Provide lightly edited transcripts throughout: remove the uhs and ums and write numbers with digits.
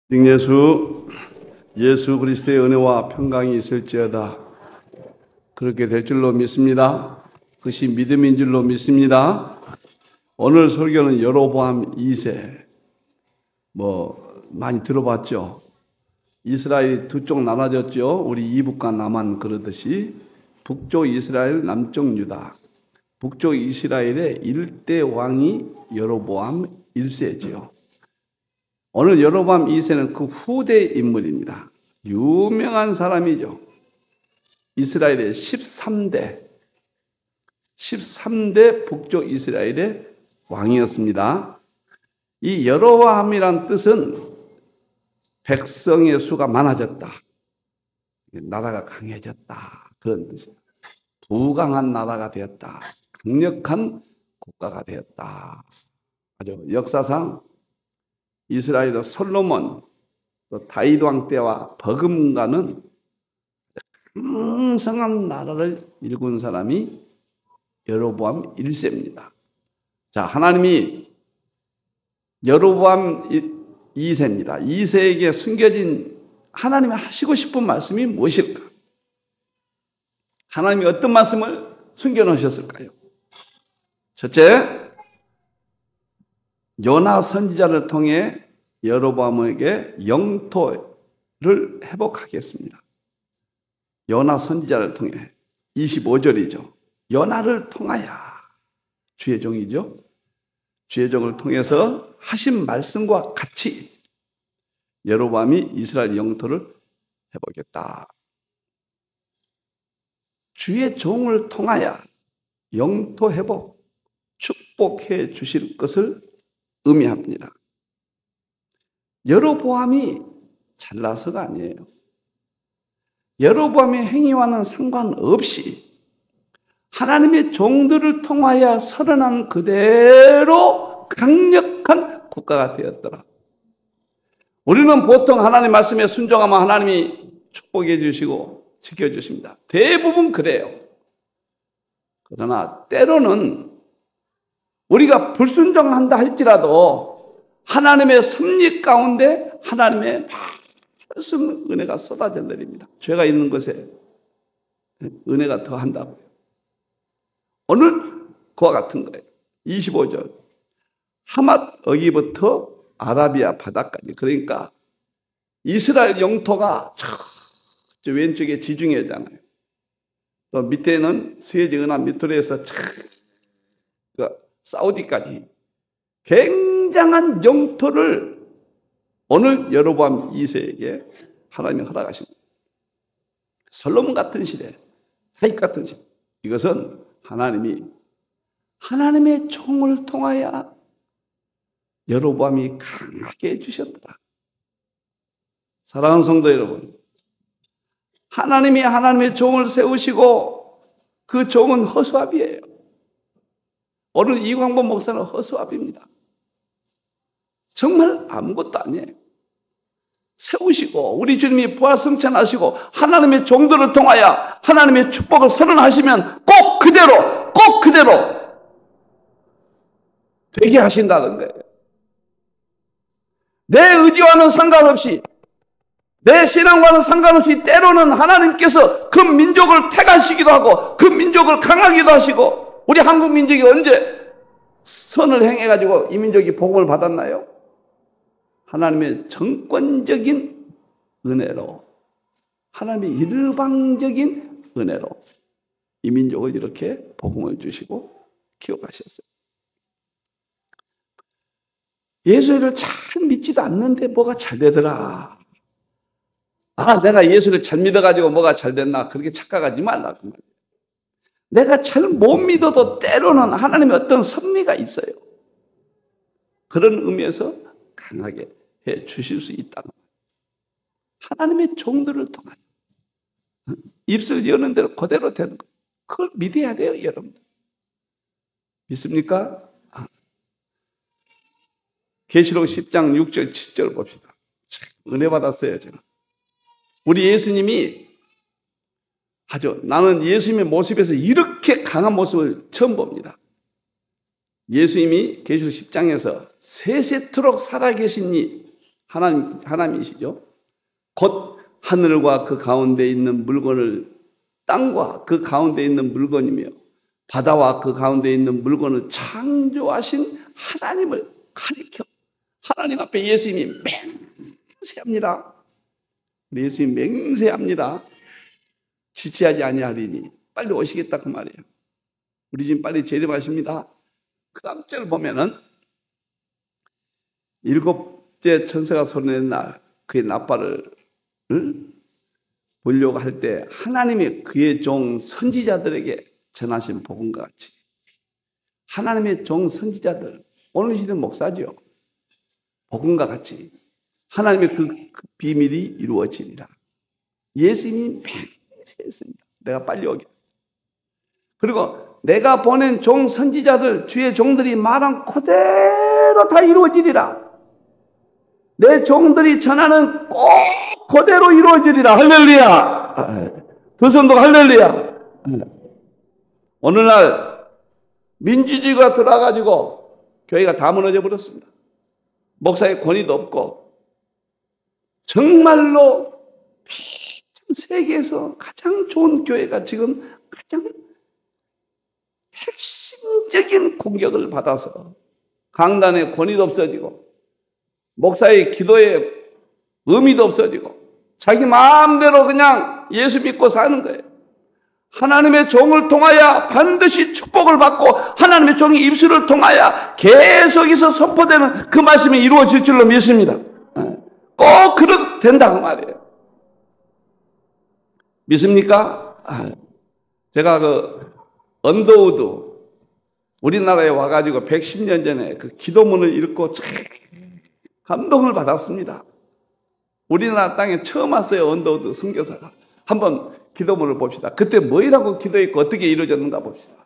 예수 그리스도의 은혜와 평강이 있을지어다. 그렇게 될 줄로 믿습니다. 그것이 믿음인 줄로 믿습니다. 오늘 설교는 여로보암 2세. 많이 들어봤죠? 이스라엘이 두 쪽 나눠졌죠? 우리 이북과 남한 그러듯이 북쪽 이스라엘, 남쪽 유다. 북쪽 이스라엘의 1대 왕이 여로보암 1세지요. 오늘 여로보암 2세는 그 후대 인물입니다. 유명한 사람이죠. 이스라엘의 13대 북쪽 이스라엘의 왕이었습니다. 이 여로보암이란 뜻은 백성의 수가 많아졌다. 나라가 강해졌다. 그런 뜻이에요. 부강한 나라가 되었다. 강력한 국가가 되었다. 아주 역사상 이스라엘의 솔로몬, 또 다윗 왕 때와 버금가는 강성한 나라를 일군 사람이 여로보암 1세입니다. 자, 하나님이 여로보암 2세입니다. 2세에게 숨겨진 하나님이 하시고 싶은 말씀이 무엇일까? 하나님이 어떤 말씀을 숨겨놓으셨을까요? 첫째, 요나 선지자를 통해 여로보암에게 영토를 회복하겠습니다. 요나 선지자를 통해 25절이죠. 요나를 통하여 주의 종이죠. 주의 종을 통해서 하신 말씀과 같이 여로보암이 이스라엘 영토를 회복했다. 주의 종을 통하여 영토 회복, 축복해 주실 것을 의미합니다. 여로보암이 잘나서가 아니에요. 여로보암의 행위와는 상관없이 하나님의 종들을 통하여 선언한 그대로 강력한 국가가 되었더라. 우리는 보통 하나님 말씀에 순종하면 하나님이 축복해 주시고 지켜주십니다. 대부분 그래요. 그러나 때로는 우리가 불순종한다 할지라도 하나님의 섭리 가운데 하나님의 말씀 은혜가 쏟아져 내립니다. 죄가 있는 것에 은혜가 더한다고요. 오늘 그와 같은 거예요. 25절. 하맛 어기부터 아라비아 바다까지. 그러니까 이스라엘 영토가 저 왼쪽에 지중해잖아요. 또 밑에는 수에즈 은하 밑으로 해서 사우디까지 굉장한 영토를 오늘 여로보암 2세에게 하나님이 허락하십니다. 솔로몬 같은 시대, 다윗 같은 시대. 이것은 하나님의 종을 통하여 여로보암이 강하게 해주셨더라. 사랑하는 성도 여러분, 하나님이 하나님의 종을 세우시고 그 종은 허수아비예요. 오늘 이광범 목사는 허수아비입니다. 정말 아무것도 아니에요. 세우시고 우리 주님이 부활승천하시고 하나님의 종들을 통하여 하나님의 축복을 선언하시면 꼭 그대로 되게 하신다는 거예요. 내 의지와는 상관없이, 내 신앙과는 상관없이 때로는 하나님께서 그 민족을 택하시기도 하고 그 민족을 강하기도 하시고, 우리 한국 민족이 언제 선을 행해가지고 이 민족이 복음을 받았나요? 하나님의 정권적인 은혜로, 하나님의 일방적인 은혜로 이 민족을 이렇게 복음을 주시고 기억하셨어요. 예수를 잘 믿지도 않는데 뭐가 잘 되더라. 내가 예수를 잘 믿어가지고 뭐가 잘 됐나, 그렇게 착각하지 말라고 말이에요. 내가 잘 못 믿어도 때로는 하나님의 어떤 섭리가 있어요. 그런 의미에서 강하게 해 주실 수 있다는 거예요. 하나님의 종들을 통하여 입술 여는 대로 그대로 되는 거예요. 그걸 믿어야 돼요, 여러분들. 믿습니까? 계시록 10장 6절 7절 봅시다. 은혜 받았어요, 제가. 우리 예수님이 나는 예수님의 모습에서 이렇게 강한 모습을 처음 봅니다. 예수님이 계시록 10장에서 세세토록 살아계신 이 하나님이시죠. 곧 하늘과 그 가운데 있는 물건을, 땅과 그 가운데 있는 물건이며 바다와 그 가운데 있는 물건을 창조하신 하나님을 가리켜 하나님 앞에 예수님이 맹세합니다. 예수님이 맹세합니다. 지체하지 아니하리니 빨리 오시겠다 그 말이에요. 우리 지금 빨리 재림하십니다. 그 다음 절을 보면은 일곱째 천사가 소리낸 날 그의 나팔을 보려고 할 때 하나님이 그의 종 선지자들에게 전하신 복음과 같이 하나님의 종 선지자들, 오늘 시대 목사죠. 복음과 같이 하나님의 그 비밀이 이루어지리라. 예수님이 맹세했습니다. 내가 빨리 오게. 그리고 내가 보낸 종 선지자들, 주의 종들이 말한 그대로 다 이루어지리라. 내 종들이 전하는 꼭 그대로 이루어지리라. 할렐루야. 두 손도 할렐루야. 어느 날 민주주의가 들어와가지고 교회가 다 무너져 버렸습니다. 목사의 권위도 없고 정말로 세계에서 가장 좋은 교회가 지금 가장 핵심적인 공격을 받아서 강단의 권위도 없어지고 목사의 기도의 의미도 없어지고 자기 마음대로 그냥 예수 믿고 사는 거예요. 하나님의 종을 통하여 반드시 축복을 받고 하나님의 종의 입술을 통하여 계속해서 선포되는 그 말씀이 이루어질 줄로 믿습니다. 꼭 그렇게 된다 그 말이에요. 믿습니까? 제가 그 언더우드 우리나라에 와가지고 110년 전에 그 기도문을 읽고 참 감동을 받았습니다. 우리나라 땅에 처음 왔어요. 언더우드 선교사가. 한번 기도문을 봅시다. 그때 뭐라고 기도했고 어떻게 이루어졌는가 봅시다.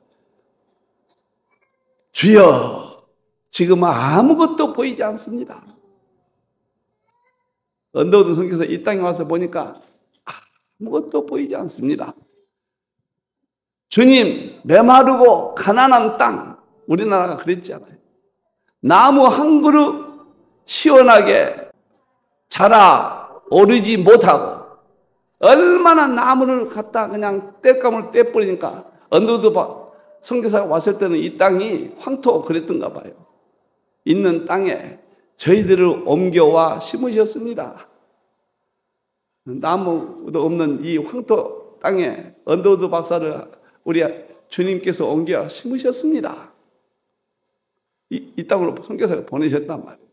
주여, 지금 아무것도 보이지 않습니다. 언더우드 선교사 이 땅에 와서 보니까 아무것도 보이지 않습니다. 주님, 메마르고 가난한 땅, 우리나라가 그랬잖아요. 나무 한 그루 시원하게 자라 오르지 못하고 얼마나 나무를 갖다 그냥 땔감을 떼버리니까 언더우드 선교사가 왔을 때는 이 땅이 황토 그랬던가 봐요. 있는 땅에 저희들을 옮겨와 심으셨습니다. 나무도 없는 이 황토 땅에 언더우드 박사를 우리 주님께서 옮겨 심으셨습니다. 이 땅으로 선교사를 보내셨단 말이에요.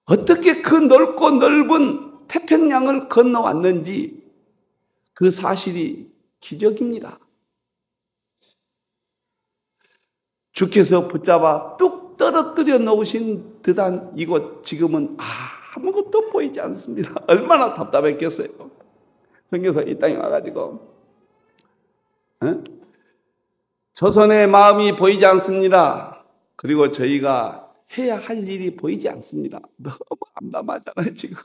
어떻게 그 넓고 넓은 태평양을 건너왔는지 그 사실이 기적입니다. 주께서 붙잡아 뚝 떨어뜨려 놓으신 듯한 이곳 지금은 아무것도 보이지 않습니다. 얼마나 답답했겠어요. 선교사 이 땅에 와가지고 조선의 마음이 보이지 않습니다. 그리고 저희가 해야 할 일이 보이지 않습니다. 너무 암담하잖아요 지금.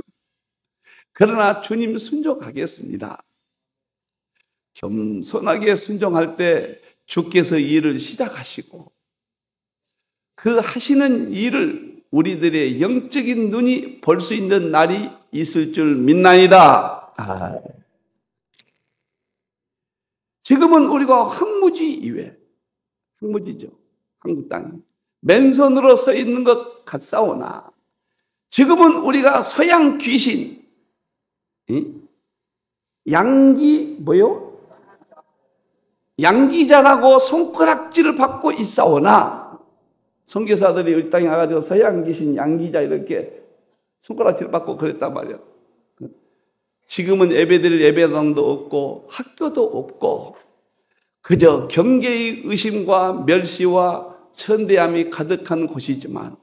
그러나 주님 순종하겠습니다. 겸손하게 순종할 때 주께서 일을 시작하시고 그 하시는 일을 우리들의 영적인 눈이 볼 수 있는 날이 있을 줄 믿나이다. 지금은 우리가 황무지 이외, 황무지죠. 한국 땅이 맨손으로 서 있는 것 같사오나 지금은 우리가 서양 귀신, 양기자라고 손가락질을 받고 있사오나 선교사들이 우리 땅에 와가지고 서양 귀신, 양기자 이렇게 손가락질을 받고 그랬단 말이에요. 지금은 예배드릴 예배당도 없고 학교도 없고 그저 경계의 의심과 멸시와 천대함이 가득한 곳이지만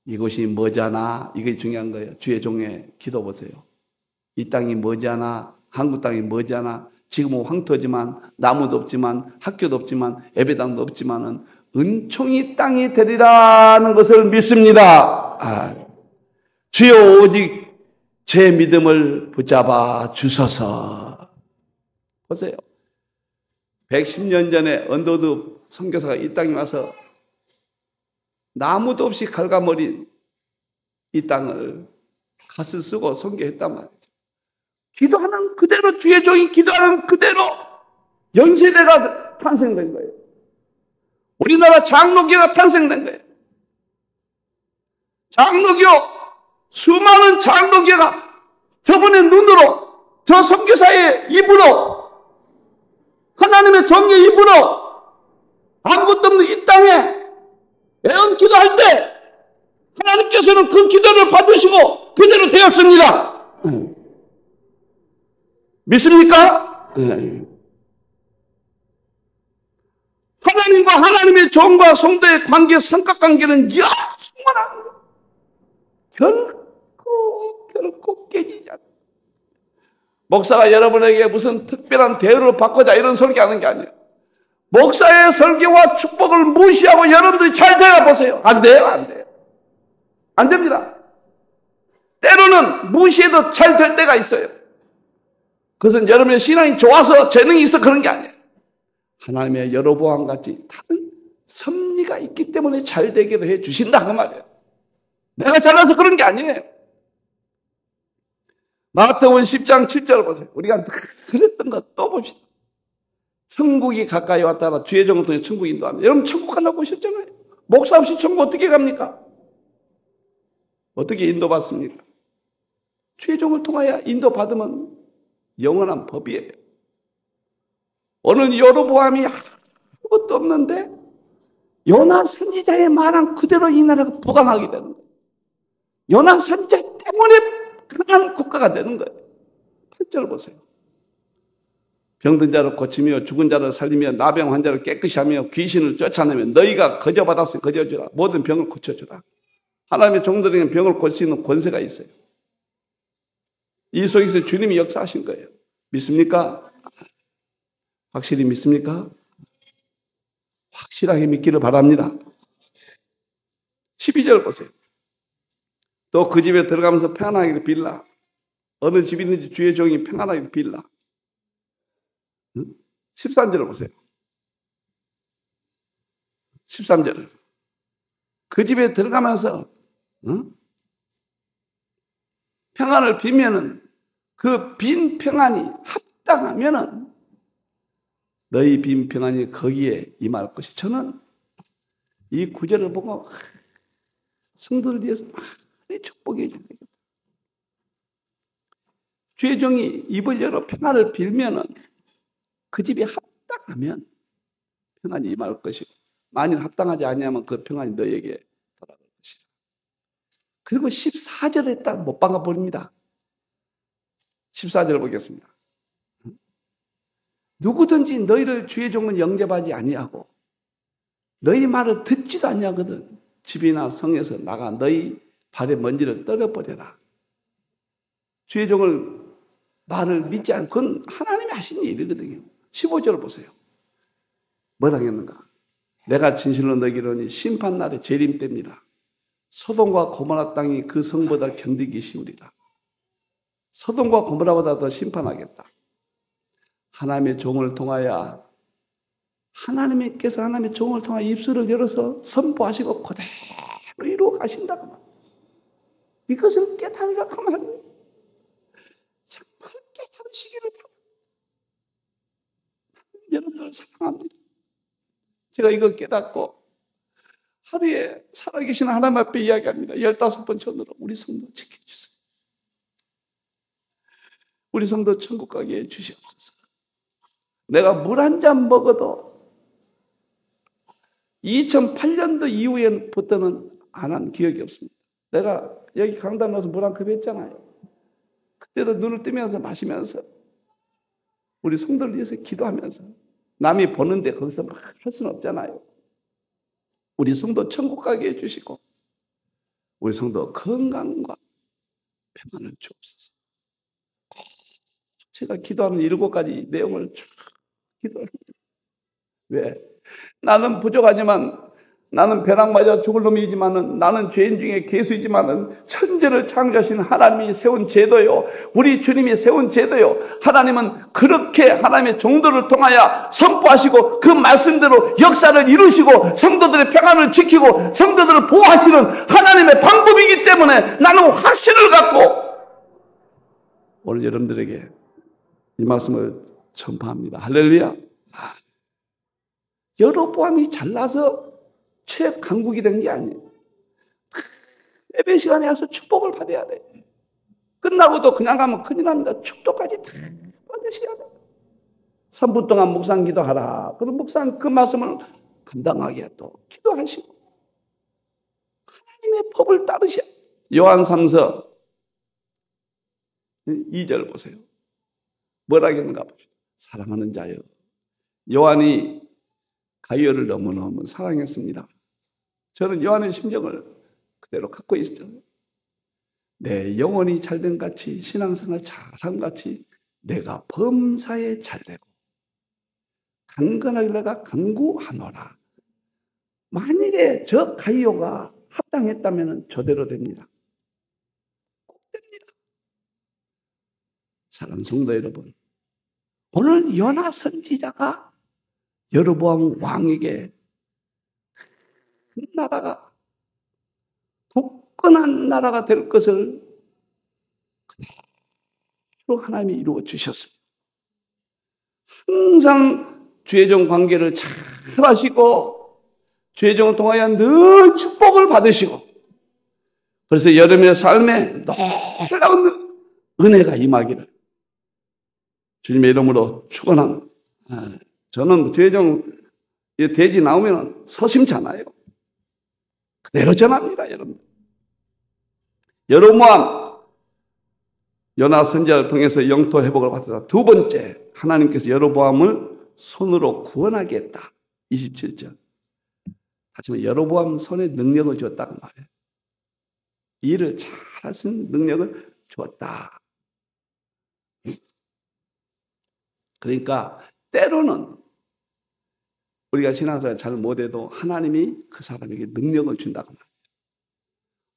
이곳이 뭐잖아. 이게 중요한 거예요. 주의 종의 기도 보세요. 이 땅이 뭐잖아. 한국 땅이 뭐잖아. 지금은 황토지만 나무도 없지만 학교도 없지만 예배당도 없지만은 은총이 땅이 되리라는 것을 믿습니다. 주여 오직 제 믿음을 붙잡아 주소서. 보세요. 110년 전에 언더우드 선교사가 이 땅에 와서 나무도 없이 갉아버린 이 땅을 갓을 쓰고 선교했단 말이죠. 기도하는 그대로, 주의 종이 기도하는 그대로 연세대가 탄생된 거예요. 우리나라 장로교가 탄생된 거예요. 장로교, 수많은 장로교가 저분의 눈으로, 저 선교사의 입으로, 하나님의 종의 입으로 아무것도 없는 이 땅에 애원 기도할 때 하나님께서는 그 기도를 받으시고 그대로 되었습니다. 믿습니까? 하나님과 하나님의 종과 성도의 관계, 삼각관계는 영원한 것. 결코 깨지지 않아요. 목사가 여러분에게 무슨 특별한 대우를 받고자 이런 설교하는 게 아니에요. 목사의 설교와 축복을 무시하고 여러분들이 잘 되어 보세요. 안 돼요, 안 돼요. 안 됩니다. 때로는 무시해도 잘 될 때가 있어요. 그것은 여러분의 신앙이 좋아서 재능이 있어 그런 게 아니에요. 하나님의 여로보암 같이 다른 섭리가 있기 때문에 잘 되기도 해 주신다 그 말이에요. 내가 잘나서 그런 게 아니에요. 마태복음 10장 7절을 보세요. 우리가 그랬던 거 또 봅시다. 천국이 가까이 왔다가 주의 종을 통해 천국 인도합니다. 여러분 천국 가려고 보셨잖아요. 목사 없이 천국 어떻게 갑니까? 어떻게 인도받습니까? 주의 종을 통하여 인도받으면 영원한 법이에요. 오늘 여로보암이 아무것도 없는데 요나 선지자의 말한 그대로 이 나라가 부강하게 되는 거예요. 요나 선지자 때문에 강한 국가가 되는 거예요. 8절 보세요. 병든 자를 고치며 죽은 자를 살리며 나병 환자를 깨끗이 하며 귀신을 쫓아내며 너희가 거저받았으니 거저주라. 모든 병을 고쳐주라. 하나님의 종들에게는 병을 고치는 권세가 있어요. 이 속에서 주님이 역사하신 거예요. 믿습니까? 확실히 믿습니까? 확실하게 믿기를 바랍니다. 12절 보세요. 또 그 집에 들어가면서 평안하기를 빌라. 어느 집이 있는지 주의 종이 평안하기를 빌라. 13절을 보세요. 13절. 그 집에 들어가면서 평안을 빌면은 그 빈 평안이 합당하면은 너희 빈 평안이 거기에 임할 것이. 저는 이 구절을 보고 성도를 위해서 많이 축복해 줘야 되겠다. 주의 종이 입을 열어 평안을 빌면은 그 집이 합당하면 평안이 임할 것이고 만일 합당하지 아니하면 그 평안이 너에게 돌아갈 것이다. 그리고 14절에 딱 못 박아 버립니다. 14절 보겠습니다. 누구든지 너희를 주의 종은 영접하지 아니하고 너희 말을 듣지도 아니하거든 집이나 성에서 나가 너희 발에 먼지를 떨어버려라. 주의 종을 말을 믿지 않고 그건 하나님이 하신 일이거든요. 15절을 보세요. 뭐라 했는가? 내가 진실로 너희로니 심판날에 재림 때입니다. 소돔과 고모라 땅이 그 성보다 견디기 쉬우리라. 소돔과 고모라보다 더 심판하겠다. 하나님의 종을 통하여 하나님께서 하나님의 종을 통하여 입술을 열어서 선포하시고 그대로 이루어 가신다고 말합니다. 이것을 깨달으라고 말합니다. 정말 깨달으시기를 바랍니다. 여러분을 사랑합니다. 제가 이거 깨닫고 하루에 살아계신 하나님 앞에 이야기합니다. 15번 전으로 우리 성도 지켜주세요. 우리 성도 천국 가게 해주시옵소서. 내가 물 한 잔 먹어도 2008년도 이후부터는 안 한 기억이 없습니다. 내가 여기 강단 넣어서 물 한 컵 했잖아요. 그때도 눈을 뜨면서 마시면서 우리 성도를 위해서 기도하면서 남이 보는데 거기서 막 할 수는 없잖아요. 우리 성도 천국 가게 해주시고 우리 성도 건강과 평안을 주옵소서. 제가 기도하는 7가지 내용을 쭉 기도합니다. 왜? 나는 부족하지만 나는 벼락 맞아 죽을 놈이지만은 나는 죄인 중에 괴수이지만은 천지를 창조하신 하나님이 세운 제도요. 우리 주님이 세운 제도요. 하나님은 그렇게 하나님의 종들을 통하여 선포하시고 그 말씀대로 역사를 이루시고 성도들의 평안을 지키고 성도들을 보호하시는 하나님의 방법이기 때문에 나는 확신을 갖고 오늘 여러분들에게 이 말씀을 전파합니다. 할렐루야. 여로보암이 잘나서 최강국이 된 게 아니에요. 예배 시간에 와서 축복을 받아야 돼. 끝나고도 그냥 가면 큰일 납니다. 축복까지 다 받으셔야 돼. 3분 동안 묵상 기도하라. 그럼 묵상 그 말씀을 감당하게 또 기도하시고 하나님의 법을 따르셔. 요한 3서 2절 보세요. 뭐라 했는가 보십시오. 사랑하는 자여. 요한이 가이오를 너무너무 사랑했습니다. 저는 요한의 심정을 그대로 갖고 있어요. 내 영혼이 잘된 같이 신앙생활 잘한 같이 내가 범사에 잘되고 강건하게 내가 강구하노라. 만일에 저 가이오가 합당했다면 저대로 됩니다. 꼭 됩니다. 사랑하는 성도 여러분, 오늘 요나 선지자가 여로보암 왕에게 큰 나라가 굳건한 나라가 될 것을 그대로 하나님이 이루어 주셨습니다. 항상 죄종 관계를 잘 하시고 죄종을 통하여 늘 축복을 받으시고 그래서 여러분의 삶에 놀라운 은혜가 임하기를 주님의 이름으로 축원합니다. 저는 죄종 돼지 나오면 소심찮아요. 그대로 전합니다, 여러분. 여로보암 요나 선지자를 통해서 영토 회복을 받았다. 두 번째, 하나님께서 여로보암을 손으로 구원하게 했다. 27절. 하지만 여로보암 손에 능력을 줬다고 말해요. 일을 잘 할 수 있는 능력을 줬다. 그러니까 때로는 우리가 신앙생활 잘 못해도 하나님이 그 사람에게 능력을 준다고 말해요.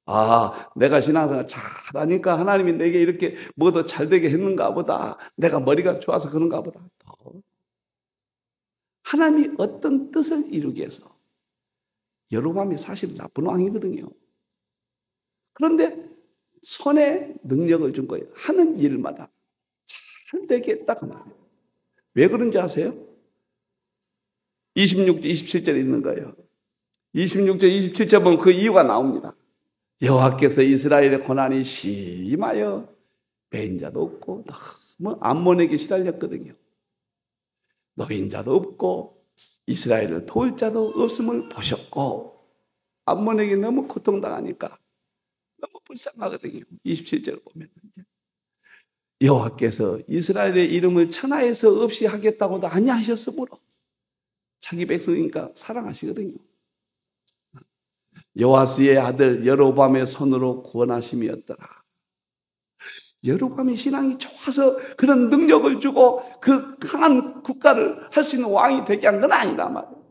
아, 내가 신앙생활 잘하니까 하나님이 내게 이렇게 뭐도 잘되게 했는가 보다. 내가 머리가 좋아서 그런가 보다. 하나님이 어떤 뜻을 이루기 위해서 여로보암이 사실 나쁜 왕이거든요. 그런데 손에 능력을 준 거예요. 하는 일마다 잘 되게 했다고 말해요. 왜 그런지 아세요? 26절, 27절에 있는 거예요. 26절, 27절 보면 그 이유가 나옵니다. 여호와께서 이스라엘의 고난이 심하여 배인자도 없고 너무 암몬에게 시달렸거든요. 노인자도 없고 이스라엘을 도울 자도 없음을 보셨고 암몬에게 너무 고통당하니까 너무 불쌍하거든요. 27절을 보면 여호와께서 이스라엘의 이름을 천하에서 없이 하겠다고도 아니하셨으므로 자기 백성이니까 사랑하시거든요. 요아스의 아들 여로보암의 손으로 구원하심이었더라. 여로보암이 신앙이 좋아서 그런 능력을 주고 그 강한 국가를 할 수 있는 왕이 되게 한 건 아니다 말이에요.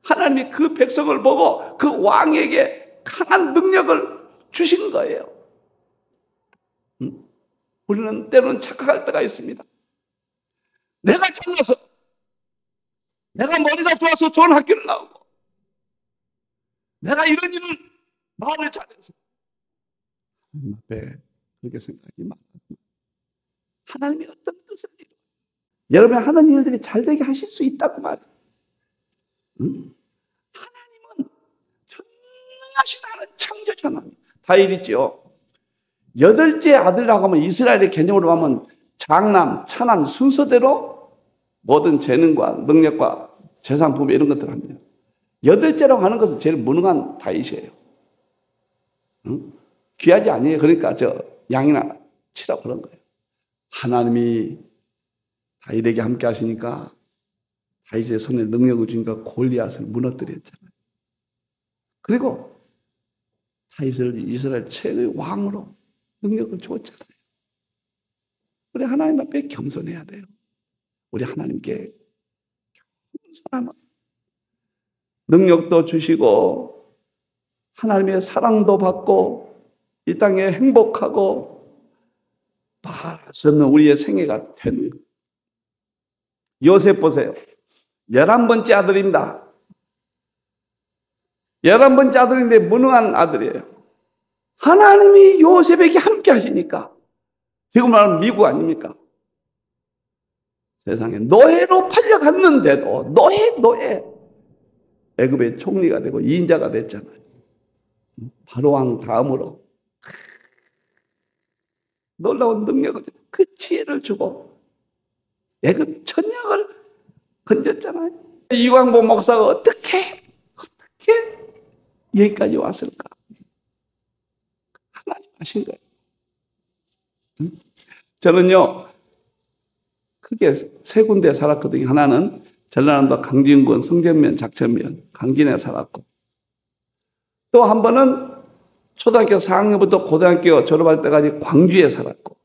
하나님이 그 백성을 보고 그 왕에게 강한 능력을 주신 거예요. 우리는 때로는 착각할 때가 있습니다. 내가 잘나서 내가 머리가 좋아서 좋은 학교를 나오고 내가 이런 일을 말을 잘해서 하나님 앞에 그렇게 생각하지 말아요. 하나님이 어떤 뜻을 이루어 여러분이 하는 일들이 잘되게 하실 수 있다고 말해요. 하나님은 전능하신 하나님, 창조자 하나님. 다윗 있죠. 8째 아들이라고 하면 이스라엘의 개념으로 하면 장남, 차남 순서대로 모든 재능과 능력과 재산 부모 이런 것들을 합니다. 8째라고 하는 것은 제일 무능한 다윗이에요. 귀하지 아니에요. 그러니까 저 양이나 치라고 그런 거예요. 하나님이 다윗에게 함께 하시니까 다윗의 손에 능력을 주니까 골리앗을 무너뜨렸잖아요. 그리고 다윗을 이스라엘 최고의 왕으로 능력을 줬잖아요. 우리 하나님 앞에 겸손해야 돼요. 우리 하나님께 겸손하면 능력도 주시고 하나님의 사랑도 받고 이 땅에 행복하고 말할 수 없는 우리의 생애가 되는 거예요. 요셉 보세요. 11번째 아들입니다. 11번째 아들인데 무능한 아들이에요. 하나님이 요셉에게 함께 하시니까 지금 말하는 미국 아닙니까? 세상에 노예로 팔려갔는데도 노예 애굽의 총리가 되고 2인자가 됐잖아요. 바로왕 다음으로 놀라운 능력을, 그 지혜를 주고 애굽 천냥을 건졌잖아요. 이광보 목사가 어떻게 여기까지 왔을까? 하나님 하신 거예요. 저는요, 크게 세 군데 살았거든요. 하나는 전라남도 강진군 성전면 작천면 강진에 살았고, 또 한 번은 초등학교 4학년부터 고등학교 졸업할 때까지 광주에 살았고,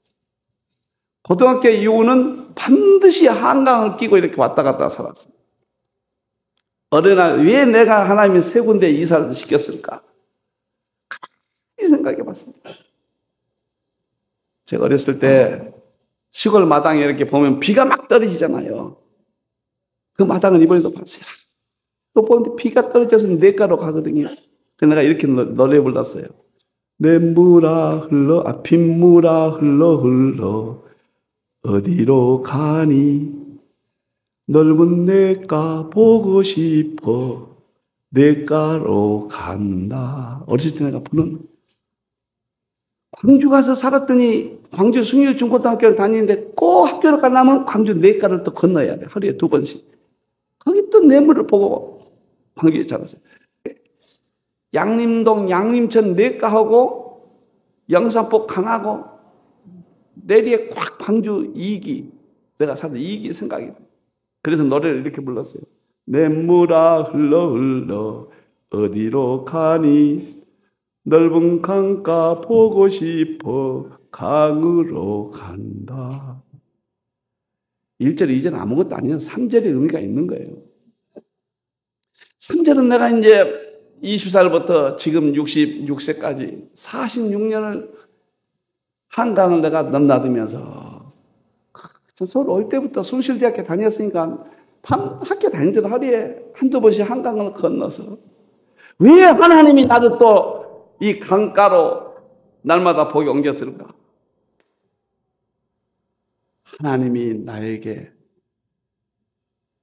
고등학교 이후는 반드시 한강을 끼고 이렇게 왔다 갔다 살았어요. 어느 날 왜 내가 하나님이 세 군데 이사를 시켰을까? 이 생각해 봤습니다. 제가 어렸을 때 시골 마당에 이렇게 보면 비가 막 떨어지잖아요. 그 마당을 이번에도 봤어요. 또 보는데 비가 떨어져서 냇가로 가거든요. 그래서 내가 이렇게 노래 불렀어요. 냇물아 흘러, 빗물아 흘러 어디로 가니? 넓은 냇가 보고 싶어 냇가로 간다. 어렸을 때 내가 부른, 광주 가서 살았더니 광주 숭일중고등학교를 다니는데 꼭 학교를 가려면 광주 냇가를 또 건너야 돼. 하루에 2번씩. 거기 또 냇물을 보고 광주에 자랐어요. 양림동 양림천 냇가하고 영산포 강하고 내리에 꽉 광주 이기, 내가 살던 이기 생각이 나요. 그래서 노래를 이렇게 불렀어요. 냇물아 흘러 어디로 가니? 넓은 강가 보고 싶어 강으로 간다. 1절, 2절 아무것도 아니에요. 3절의 의미가 있는 거예요. 3절은 내가 이제 20살부터 지금 66세까지 46년을 한강을 내가 넘나들면서, 서울 올 때부터 숭실대학교 다녔으니까 학교 다닐 때도 하루에 한두 번씩 한강을 건너서, 왜 하나님이 나를 또 이 강가로 날마다 복이 옮겼을까? 하나님이 나에게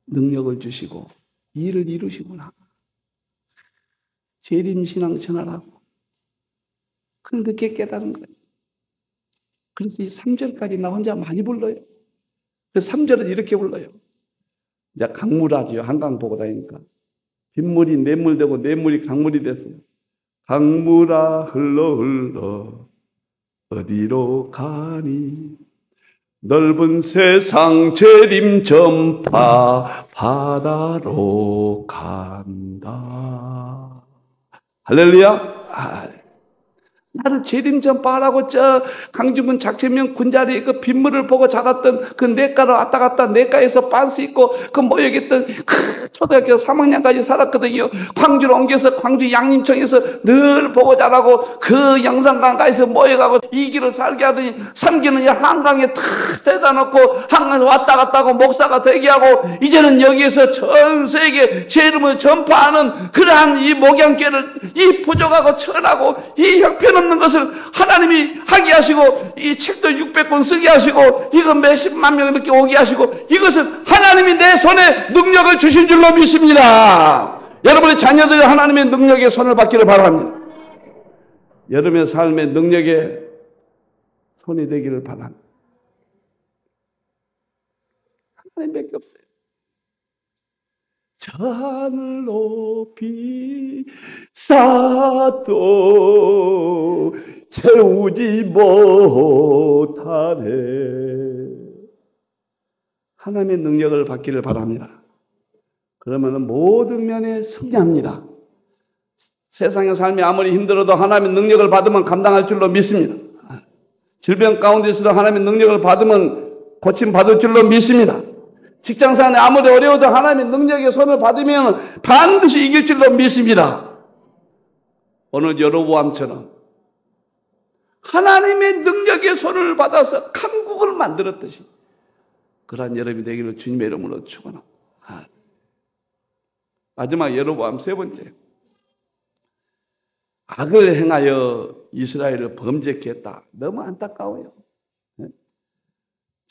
능력을 주시고 일을 이루시구나. 재림신앙 전하라고. 그걸 늦게 깨달은 거예요. 그래서 이 3절까지 나 혼자 많이 불러요. 그래서 3절은 이렇게 불러요. 이제 강물하지요. 한강 보고 다니니까. 빗물이 냇물 되고 냇물이 강물이 됐어요. 강물아 흘러 어디로 가니? 넓은 세상 재림 전파 바다로 간다. 할렐루야. 나를 재림 전파하라고 저 강주군 작천면 군자리에 그 빗물을 보고 자랐던 그 냇가로 왔다 갔다 냇가에서 빤스 입고 그 모여있던 초등학교 3학년까지 살았거든요. 광주로 옮겨서 광주 양림청에서 늘 보고 자라고 그 영산강가에서 모여가고 이 길을 살게 하더니 3기는 한강에 탁 대다 놓고 한강에서 왔다 갔다 하고 목사가 되게하고 이제는 여기에서 전 세계 재림을 전파하는 그러한 이 목양교를 이 부족하고 천하고 이 형편없는 것을 하나님이 하게 하시고 이 책도 600권 쓰게 하시고 이거 몇십만 명 이렇게 오게 하시고 이것은 하나님이 내 손에 능력을 주신 줄로 믿습니다. 여러분의 자녀들이 하나님의 능력의 손을 받기를 바랍니다. 여러분의 삶의 능력의 손이 되기를 바랍니다. 하나님밖에 없어요. 하늘 높이 쌓도 채우지 못하네. 하나님의 능력을 받기를 바랍니다. 그러면 모든 면에 승리합니다. 세상의 삶이 아무리 힘들어도 하나님의 능력을 받으면 감당할 줄로 믿습니다. 질병 가운데서도 하나님의 능력을 받으면 고침받을 줄로 믿습니다. 직장생활이 아무리 어려워도 하나님의 능력의 손을 받으면 반드시 이길 줄로 믿습니다. 오늘 여로보암처럼 하나님의 능력의 손을 받아서 강국을 만들었듯이 그러한 여러분이 되기를 주님의 이름으로 축원합니다. 마지막 여로보암 3번째. 악을 행하여 이스라엘을 범죄케 했다. 너무 안타까워요.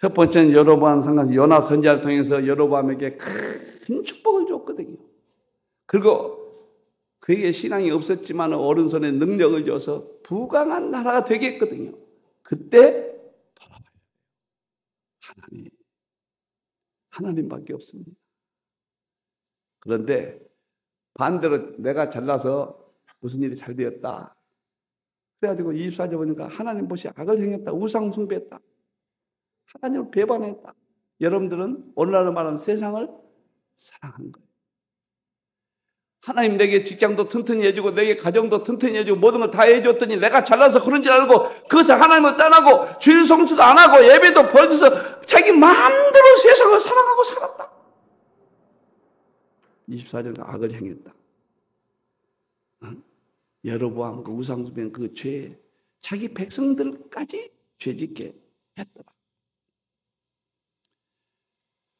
첫 번째는 여로보암 상관, 요나 선지자를 통해서 여로보암에게 큰 축복을 줬거든요. 그리고 그에게 신앙이 없었지만 오른손에 능력을 줘서 부강한 나라가 되게 했거든요. 그때 돌아봐요. 하나님밖에 없습니다. 그런데 반대로 내가 잘나서 무슨 일이 잘 되었다. 그래가지고 24절 보니까 하나님 보시 악을 행했다. 우상 숭배했다. 하나님을 배반했다. 여러분들은 오늘날로 말하면 세상을 사랑한 거예요. 하나님 내게 직장도 튼튼히 해주고 내게 가정도 튼튼히 해주고 모든 걸 다 해줬더니 내가 잘나서 그런 줄 알고 그것을 하나님을 떠나고 주일 성수도 안 하고 예배도 버려서 자기 마음대로 세상을 사랑하고 살았다. 24절은 악을 행했다. 여로보암 그 우상숭배는 그 죄, 자기 백성들까지 죄짓게 했더라.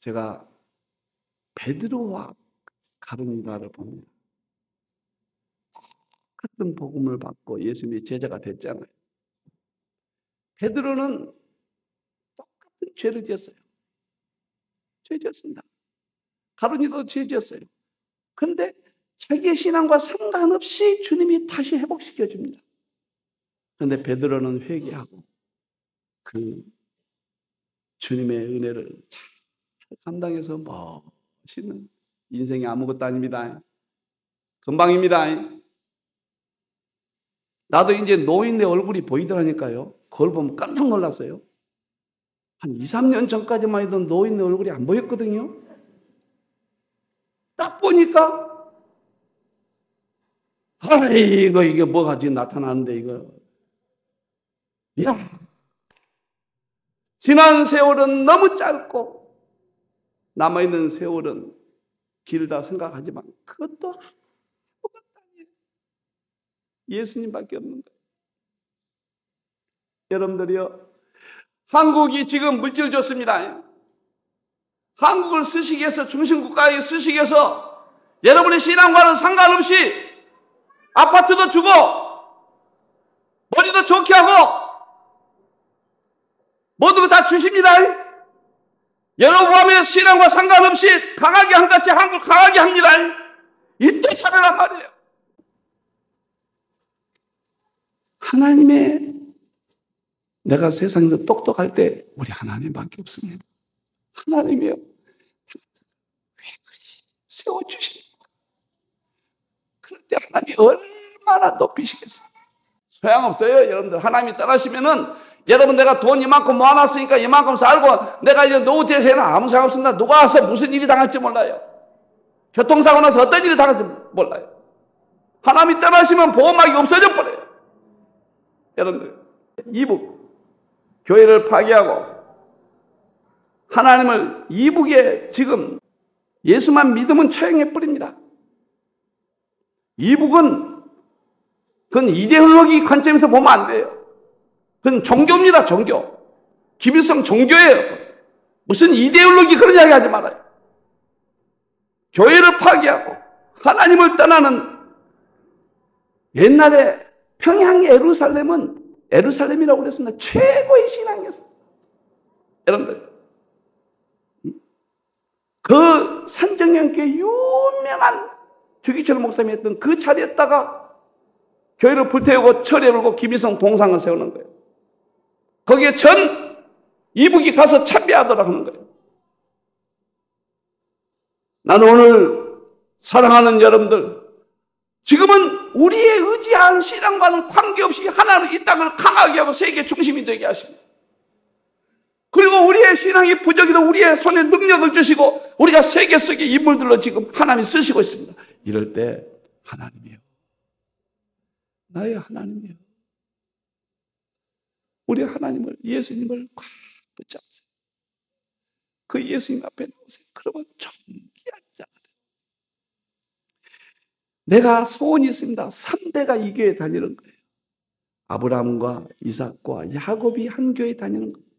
제가 베드로와 가룟 유다를 봅니다. 똑같은 복음을 받고 예수님의 제자가 됐잖아요. 베드로는 똑같은 죄를 지었어요. 죄 지었습니다. 가룟 유다도 죄 지었어요. 그런데 자기의 신앙과 상관없이 주님이 다시 회복시켜 줍니다. 그런데 베드로는 회개하고 그 주님의 은혜를 잘 감당해서 멋있는 인생이 아무것도 아닙니다. 금방입니다. 나도 이제 노인의 얼굴이 보이더라니까요. 그걸 보면 깜짝 놀랐어요. 한 2, 3년 전까지만 해도 노인의 얼굴이 안 보였거든요. 딱 보니까 아이고 이게 뭐가 지금 나타나는데 이거. 야, 지난 세월은 너무 짧고 남아있는 세월은 길다 생각하지만 그것도 아무것도 아니에요. 예수님밖에 없는 거예요. 여러분들이요, 한국이 지금 물질 줬습니다. 한국을 쓰시기 위해서, 중심국가에 쓰시기 위해서 여러분의 신앙과는 상관없이 아파트도 주고 머리도 좋게 하고 모든 거 다 주십니다. 여러분의 신앙과 상관없이 강하게 한같이 한국을 강하게 합니다. 이때 차례란 말이에요. 하나님의, 내가 세상에서 똑똑할 때 우리 하나님밖에 없습니다. 하나님이요, 왜 그리 세워주십니까? 그럴 때 하나님이 얼마나 높이시겠어요? 소용없어요. 여러분들 하나님이 떠나시면은, 여러분 내가 돈 이만큼 모아놨으니까 이만큼 살고 내가 이제 노후 대세는 아무 생각 없습니다. 누가 와서 무슨 일이 당할지 몰라요. 교통사고 나서 어떤 일이 당할지 몰라요. 하나님이 떠나시면 보호막이 없어져 버려요. 여러분들, 이북 교회를 파괴하고 하나님을 이북에 지금 예수만 믿으면 처형해 버립니다. 이북은 그건 이데올로기 관점에서 보면 안 돼요. 그건 종교입니다. 종교. 김일성 종교예요. 무슨 이데올로기 그런 이야기 하지 말아요. 교회를 파괴하고 하나님을 떠나는, 옛날에 평양 예루살렘은 예루살렘이라고 그랬습니다. 최고의 신앙이었어요. 여러분들, 그 산정형교회 유명한 주기철 목사님이 했던 그 자리에다가 교회를 불태우고 철에 불고 김일성 동상을 세우는 거예요. 거기에 전 이북이 가서 참배하도록 하는 거예요. 나는 오늘 사랑하는 여러분들, 지금은 우리의 의지한 신앙과는 관계없이 하나는 이 땅을 강하게 하고 세계 중심이 되게 하십니다. 그리고 우리의 신앙이 부족이도 우리의 손에 능력을 주시고 우리가 세계 속의 인물들로 지금 하나님이 쓰시고 있습니다. 이럴 때 하나님이요, 나의 하나님이요, 우리 하나님을, 예수님을 꽉 붙잡으세요. 그 예수님 앞에 나오세요. 그러면 존귀한 자가 돼요. 내가 소원이 있습니다. 3대가 이 교회에 다니는 거예요. 아브라함과 이삭과 야곱이 한 교회에 다니는 겁니다.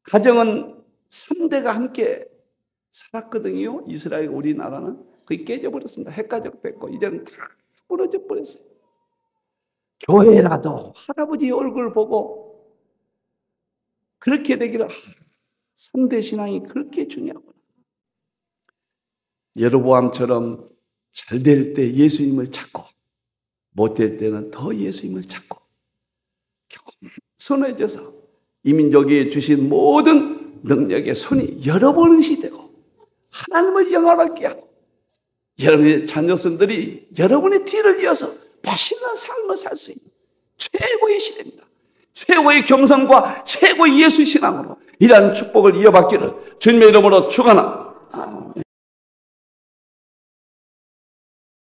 가정은 3대가 함께 살았거든요. 이스라엘, 우리나라는 그게 깨져버렸습니다. 핵가족 됐고 이제는 다 부러져 버렸어요. 교회라도 할아버지 얼굴 보고 그렇게 되기를. 3대 신앙이 그렇게 중요하구나. 여로보암처럼 잘 될 때 예수님을 찾고 못 될 때는 더 예수님을 찾고 겸손해져서 이민족이 주신 모든 능력의 손이 여러분이 되고 하나님을 영화롭게 하고 여러분의 자녀손들이 여러분의 뒤를 이어서 멋있는 삶을 살 수 있는 최고의 시대입니다. 최고의 겸손과 최고의 예수 신앙으로 이러한 축복을 이어받기를 주님의 이름으로 축원합니다.